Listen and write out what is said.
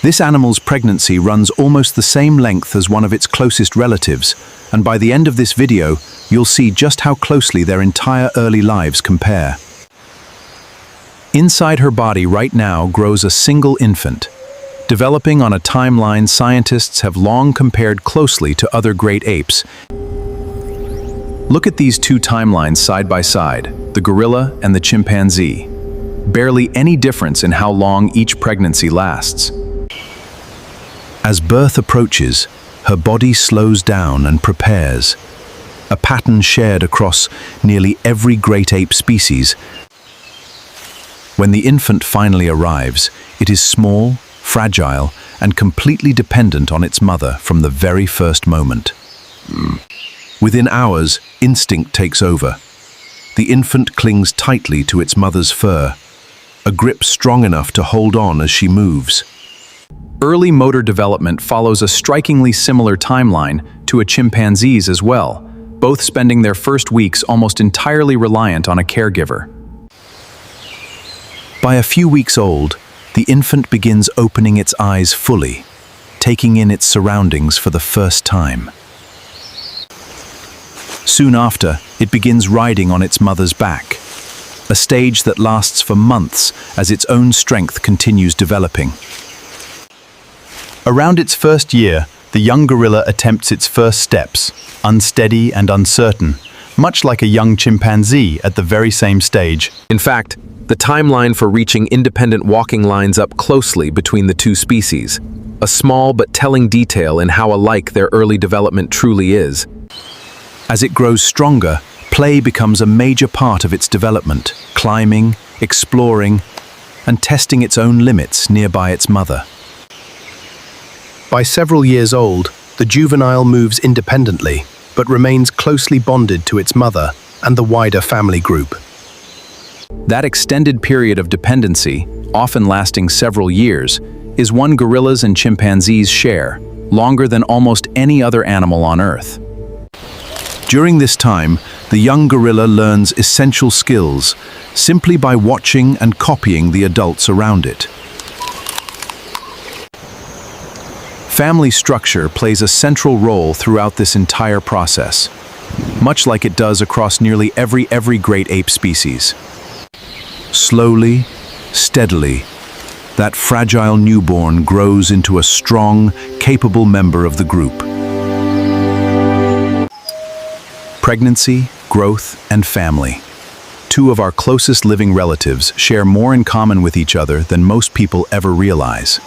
This animal's pregnancy runs almost the same length as one of its closest relatives, and by the end of this video, you'll see just how closely their entire early lives compare. Inside her body right now grows a single infant. Developing on a timeline scientists have long compared closely to other great apes. Look at these two timelines side by side, the gorilla and the chimpanzee. Barely any difference in how long each pregnancy lasts. As birth approaches, her body slows down and prepares, a pattern shared across nearly every great ape species. When the infant finally arrives, it is small, fragile, and completely dependent on its mother from the very first moment. Within hours, instinct takes over. The infant clings tightly to its mother's fur, a grip strong enough to hold on as she moves. Early motor development follows a strikingly similar timeline to a chimpanzee's as well, both spending their first weeks almost entirely reliant on a caregiver. By a few weeks old, the infant begins opening its eyes fully, taking in its surroundings for the first time. Soon after, it begins riding on its mother's back, a stage that lasts for months as its own strength continues developing. Around its first year, the young gorilla attempts its first steps, unsteady and uncertain, much like a young chimpanzee at the very same stage. In fact, the timeline for reaching independent walking lines up closely between the two species, a small but telling detail in how alike their early development truly is. As it grows stronger, play becomes a major part of its development, climbing, exploring, and testing its own limits nearby its mother. By several years old, the juvenile moves independently, but remains closely bonded to its mother and the wider family group. That extended period of dependency, often lasting several years, is one gorillas and chimpanzees share, longer than almost any other animal on Earth. During this time, the young gorilla learns essential skills simply by watching and copying the adults around it. Family structure plays a central role throughout this entire process, much like it does across nearly every great ape species. Slowly, steadily, that fragile newborn grows into a strong, capable member of the group. Pregnancy, growth, and family. Two of our closest living relatives share more in common with each other than most people ever realize.